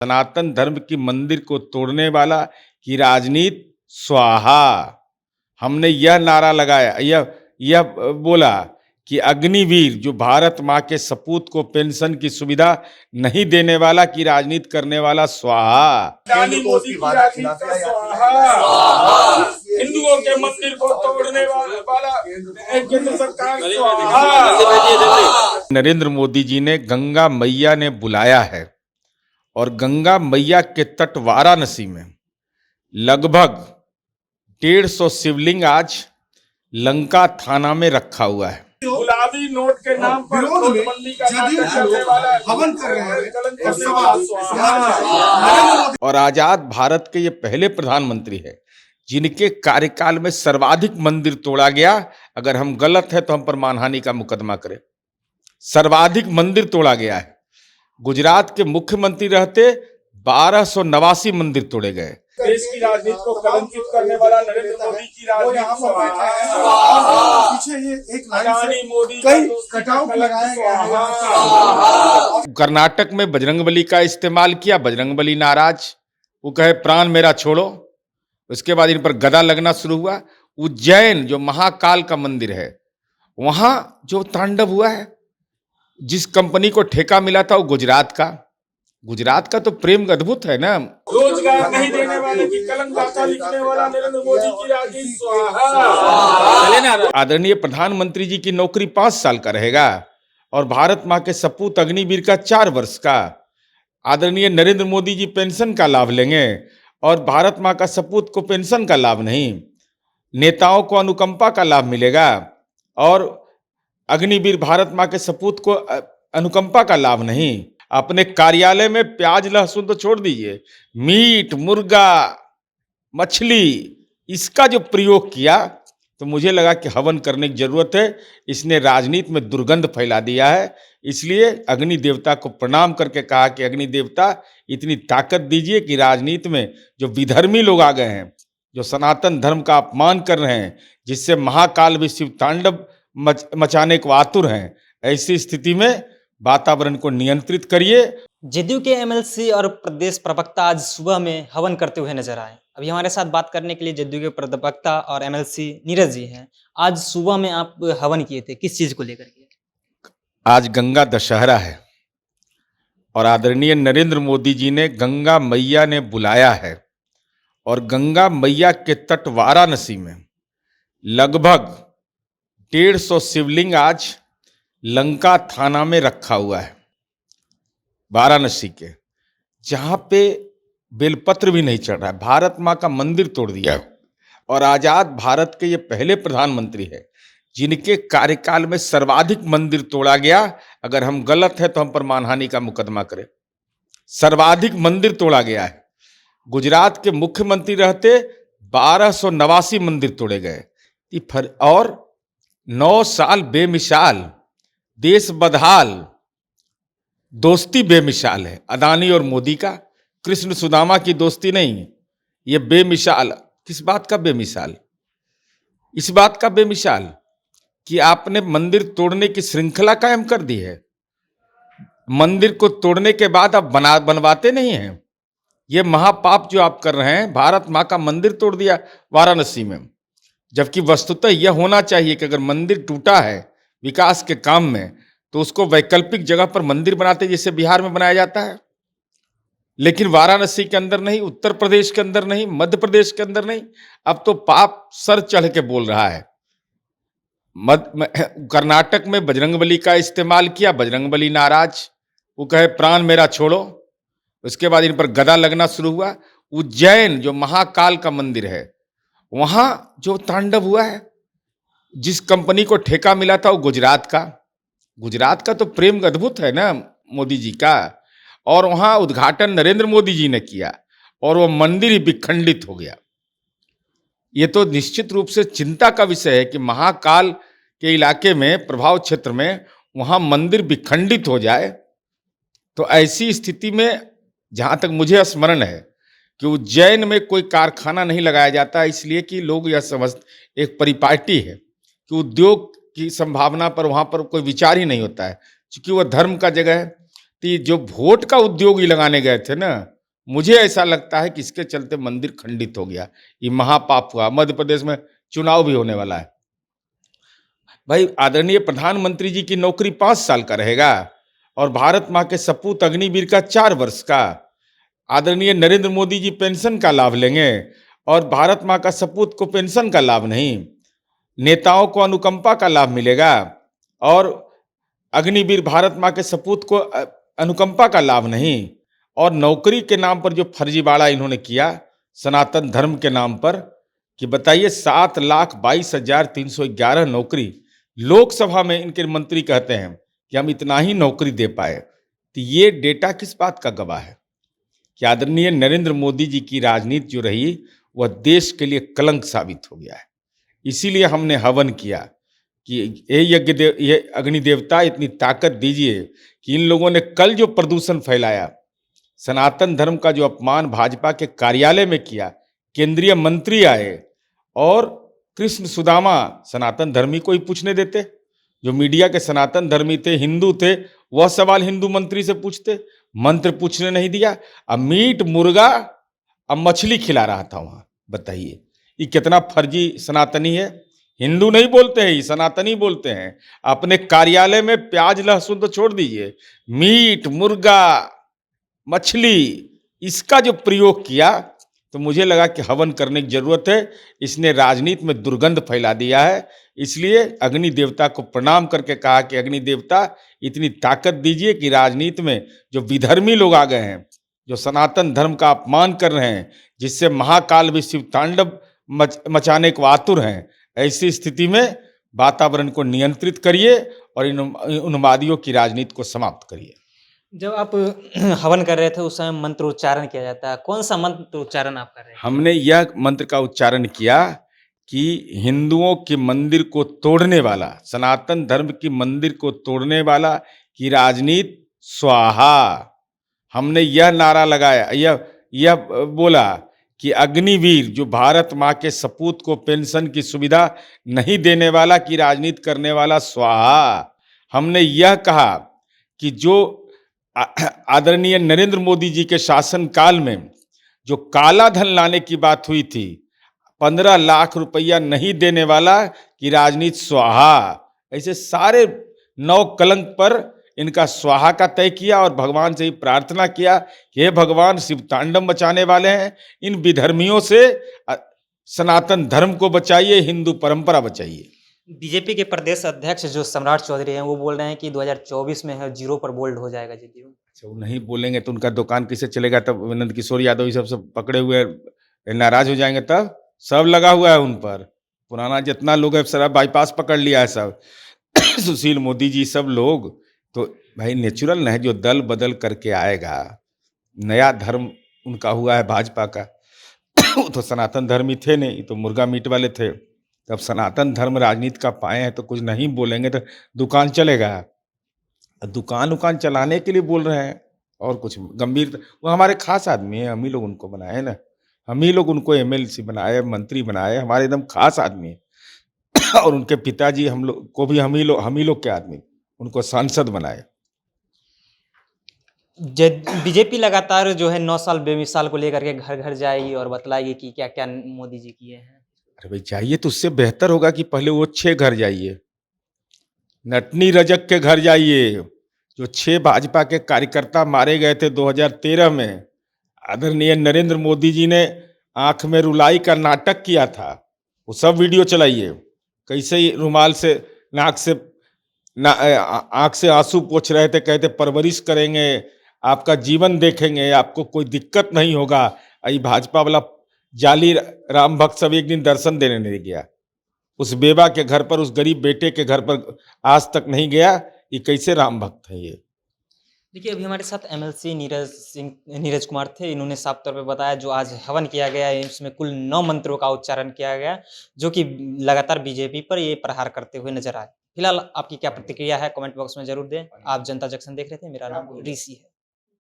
सनातन धर्म की मंदिर को तोड़ने वाला की राजनीति स्वाहा। हमने यह नारा लगाया, यह बोला कि अग्निवीर जो भारत माँ के सपूत को पेंशन की सुविधा नहीं देने वाला की राजनीति करने वाला स्वाहा। मोदी की राजनीति का स्वाहा। हिंदुओं के मंदिर को तोड़ने वाला केंद्र सरकार स्वाहा। नरेंद्र मोदी जी ने गंगा मैया ने बुलाया है और गंगा मैया के तट वाराणसी में लगभग 150 शिवलिंग आज लंका थाना में रखा हुआ है। गुलाबी नोट के नाम पर नोटबंदी का नाटक करने वाला हवन कर रहे हैं। और आजाद भारत के ये पहले प्रधानमंत्री है जिनके कार्यकाल में सर्वाधिक मंदिर तोड़ा गया। अगर हम गलत है तो हम पर मानहानि का मुकदमा करें। सर्वाधिक मंदिर तोड़ा गया है। गुजरात के मुख्यमंत्री रहते 1289 मंदिर तोड़े गए। देश की राजनीति को कलंकित करने वाला नरेंद्र मोदी की राजनीति कई कटआउट लगाया गया है। कर्नाटक में बजरंगबली का इस्तेमाल किया, बजरंगबली नाराज, वो कहे प्राण मेरा छोड़ो। उसके बाद इन पर गदा लगना शुरू हुआ। उज्जैन जो महाकाल का मंदिर है वहां जो तांडव हुआ है, जिस कंपनी को ठेका मिला था वो गुजरात का तो प्रेम अद्भुत है ना। रोजगार नहीं देने वाले की कलंक गाथा लिखने वाला नरेंद्र मोदी की राजनीति स्वाहा। आदरणीय प्रधानमंत्री जी की नौकरी 5 साल का रहेगा और भारत माँ के सपूत अग्निवीर का 4 वर्ष का। आदरणीय नरेंद्र मोदी जी पेंशन का लाभ लेंगे और भारत माँ का सपूत को पेंशन का लाभ नहीं। नेताओं को अनुकंपा का लाभ मिलेगा और अग्निवीर भारत माँ के सपूत को अनुकंपा का लाभ नहीं। अपने कार्यालय में प्याज लहसुन तो छोड़ दीजिए, मीट मुर्गा मछली इसका जो प्रयोग किया तो मुझे लगा कि हवन करने की जरूरत है। इसने राजनीति में दुर्गंध फैला दिया है। इसलिए अग्नि देवता को प्रणाम करके कहा कि अग्नि देवता इतनी ताकत दीजिए कि राजनीति में जो विधर्मी लोग आ गए हैं, जो सनातन धर्म का अपमान कर रहे हैं, जिससे महाकाल भी शिव तांडव मचाने को आतुर हैं, ऐसी स्थिति में वातावरण को नियंत्रित करिए। जदयू के एमएलसी और प्रदेश प्रवक्ता आज सुबह में हवन करते हुए नजर आए। अभी हमारे साथ बात करने के लिए जदयू के प्रवक्ता और एमएलसी नीरज जी हैं। आज सुबह में आप हवन किए थे, किस चीज को लेकर के? आज गंगा दशहरा है और आदरणीय नरेंद्र मोदी जी ने गंगा मैया ने बुलाया है और गंगा मैया के तट वाराणसी में लगभग 150 शिवलिंग आज लंका थाना में रखा हुआ है। वाराणसी के जहां पे बेलपत्र भी नहीं चढ़ रहा है, भारत माँ का मंदिर तोड़ दिया है। और आजाद भारत के ये पहले प्रधानमंत्री है जिनके कार्यकाल में सर्वाधिक मंदिर तोड़ा गया। अगर हम गलत है तो हम पर मानहानि का मुकदमा करें। सर्वाधिक मंदिर तोड़ा गया है। गुजरात के मुख्यमंत्री रहते 1289 मंदिर तोड़े गए और 9 साल बेमिसाल, देश बदहाल, दोस्ती बेमिसाल है। अदानी और मोदी का कृष्ण सुदामा की दोस्ती नहीं, ये बेमिसाल। किस बात का बेमिसाल? इस बात का बेमिसाल कि आपने मंदिर तोड़ने की श्रृंखला कायम कर दी है। मंदिर को तोड़ने के बाद आप बनवाते नहीं हैं। ये महापाप जो आप कर रहे हैं, भारत माँ का मंदिर तोड़ दिया वाराणसी में, जबकि वस्तुतः यह होना चाहिए कि अगर मंदिर टूटा है विकास के काम में तो उसको वैकल्पिक जगह पर मंदिर बनाते जैसे बिहार में बनाया जाता है। लेकिन वाराणसी के अंदर नहीं, उत्तर प्रदेश के अंदर नहीं, मध्य प्रदेश के अंदर नहीं। अब तो पाप सर चढ़ के बोल रहा है। कर्नाटक में बजरंगबली का इस्तेमाल किया, बजरंगबली नाराज, वो कहे प्राण मेरा छोड़ो। उसके बाद इन पर गदा लगना शुरू हुआ। उज्जैन जो महाकाल का मंदिर है वहां जो तांडव हुआ है, जिस कंपनी को ठेका मिला था वो गुजरात का तो प्रेम अद्भुत है ना मोदी जी का। और वहां उद्घाटन नरेंद्र मोदी जी ने किया और वो मंदिर ही विखंडित हो गया। ये तो निश्चित रूप से चिंता का विषय है कि महाकाल के इलाके में, प्रभाव क्षेत्र में, वहां मंदिर विखंडित हो जाए। तो ऐसी स्थिति में जहां तक मुझे स्मरण है कि उज्जैन में कोई कारखाना नहीं लगाया जाता, इसलिए कि लोग यह समझ, एक परिपाटी है कि उद्योग की संभावना पर वहां पर कोई विचार ही नहीं होता है, क्योंकि वह धर्म का जगह है। तो ये जो वोट का उद्योग ही लगाने गए थे ना, मुझे ऐसा लगता है कि इसके चलते मंदिर खंडित हो गया। ये महापाप हुआ। मध्य प्रदेश में चुनाव भी होने वाला है। भाई आदरणीय प्रधानमंत्री जी की नौकरी 5 साल का रहेगा और भारत माँ के सपूत अग्निवीर का 4 वर्ष का। आदरणीय नरेंद्र मोदी जी पेंशन का लाभ लेंगे और भारत माँ का सपूत को पेंशन का लाभ नहीं। नेताओं को अनुकंपा का लाभ मिलेगा और अग्निवीर भारत माँ के सपूत को अनुकंपा का लाभ नहीं। और नौकरी के नाम पर जो फर्जीवाड़ा इन्होंने किया सनातन धर्म के नाम पर, कि बताइए 7,22,311 नौकरी लोकसभा में इनके मंत्री कहते हैं कि हम इतना ही नौकरी दे पाए। तो ये डेटा किस बात का गवाह है कि आदरणीय नरेंद्र मोदी जी की राजनीति जो रही वह देश के लिए कलंक साबित हो गया है। इसीलिए हमने हवन किया कि ये अग्नि देवता इतनी ताकत दीजिए कि इन लोगों ने कल जो प्रदूषण फैलाया, सनातन धर्म का जो अपमान भाजपा के कार्यालय में किया, केंद्रीय मंत्री आए और कृष्ण सुदामा सनातन धर्मी को ही पूछने देते। जो मीडिया के सनातन धर्मी थे, हिंदू थे, वह सवाल हिंदू मंत्री से पूछते, मंत्र पूछने नहीं दिया। अब मीट मुर्गा अब मछली खिला रहा था वहां। बताइए ये कितना फर्जी सनातनी है। हिंदू नहीं बोलते हैं, ये सनातनी बोलते हैं। अपने कार्यालय में प्याज लहसुन तो छोड़ दीजिए, मीट मुर्गा मछली इसका जो प्रयोग किया तो मुझे लगा कि हवन करने की जरूरत है। इसने राजनीति में दुर्गंध फैला दिया है। इसलिए अग्नि देवता को प्रणाम करके कहा कि अग्नि देवता इतनी ताकत दीजिए कि राजनीति में जो विधर्मी लोग आ गए हैं, जो सनातन धर्म का अपमान कर रहे हैं, जिससे महाकाल भी शिव तांडव मचाने को आतुर हैं, ऐसी स्थिति में वातावरण को नियंत्रित करिए और इन उन्मादियों की राजनीति को समाप्त करिए। जब आप हवन कर रहे थे उस समय मंत्र उच्चारण किया जाता है, कौन सा मंत्र उच्चारण आप कर रहे हैं? हमने यह मंत्र का उच्चारण किया कि हिंदुओं के मंदिर को तोड़ने वाला, सनातन धर्म की मंदिर को तोड़ने वाला की राजनीति स्वाहा। हमने यह नारा लगाया, यह बोला कि अग्निवीर जो भारत माँ के सपूत को पेंशन की सुविधा नहीं देने वाला की राजनीति करने वाला स्वाहा। हमने यह कहा कि जो आदरणीय नरेंद्र मोदी जी के शासनकाल में जो काला धन लाने की बात हुई थी, 15 लाख रुपया नहीं देने वाला की राजनीति स्वाहा। ऐसे सारे 9 कलंक पर इनका स्वाहा का तय किया और भगवान से ही प्रार्थना किया कि हे भगवान, शिव तांडव मचाने वाले हैं, इन विधर्मियों से सनातन धर्म को बचाइए, हिंदू परंपरा बचाइए। बीजेपी के प्रदेश अध्यक्ष जो सम्राट चौधरी हैं वो बोल रहे हैं कि 2024 में है 0 पर बोल्ड हो जाएगा जदयू। अच्छा, वो नहीं बोलेंगे तो उनका दुकान कैसे चलेगा? तब नंद किशोर यादव ये सब पकड़े हुए नाराज हो जाएंगे। तब सब लगा हुआ है उन पर, पुराना जितना लोग है सारा बाईपास पकड़ लिया है सब। सुशील मोदी जी सब लोग तो भाई नेचुरल है, जो दल बदल करके आएगा, नया धर्म उनका हुआ है भाजपा का। वो तो सनातन धर्मी थे नहीं, तो मुर्गा मीट वाले थे। तब सनातन धर्म राजनीति का पाए हैं तो कुछ नहीं बोलेंगे तो दुकान चलेगा। दुकान उकान चलाने के लिए बोल रहे हैं और कुछ गंभीर। वो हमारे खास आदमी है, हम ही लोग उनको बनाए ना, हम ही लोग उनको एमएलसी बनाए, मंत्री बनाए, हमारे एकदम खास आदमी है। और उनके पिताजी हम लोग को भी हम ही लोग के आदमी उनको सांसद बनाए। बीजेपी लगातार जो है 9 साल बेमिसाल को लेकर के घर घर जाएगी और बतलाएगी कि क्या क्या मोदी जी किए हैं। अरे भाई जाइए तो उससे बेहतर होगा कि पहले वो 6 घर जाइए, नटनी रजक के घर जाइए, जो 6 भाजपा के कार्यकर्ता मारे गए थे 2013 में। आदरणीय नरेंद्र मोदी जी ने आंख में रुलाई का नाटक किया था, वो सब वीडियो चलाइए। कैसे ही रुमाल से आंख से आंसू पोंछ रहे थे, कहते परवरिश करेंगे, आपका जीवन देखेंगे, आपको कोई दिक्कत नहीं होगा। आई भाजपा वाला जाली राम भक्त सब एक दिन दर्शन देने नहीं गया, उस बेवा के घर पर, उस गरीब बेटे के घर पर आज तक नहीं गया। ये कैसे राम भक्त है ये? देखिए अभी हमारे साथ एमएलसी नीरज कुमार थे। इन्होंने साफ तौर पे बताया जो आज हवन किया गया है इसमें कुल 9 मंत्रों का उच्चारण किया गया, जो कि लगातार बीजेपी पर ये प्रहार करते हुए नजर आए। फिलहाल आपकी क्या प्रतिक्रिया है कमेंट बॉक्स में जरूर दें। आप जनता जंक्शन देख रहे थे, मेरा नाम ऋषि है।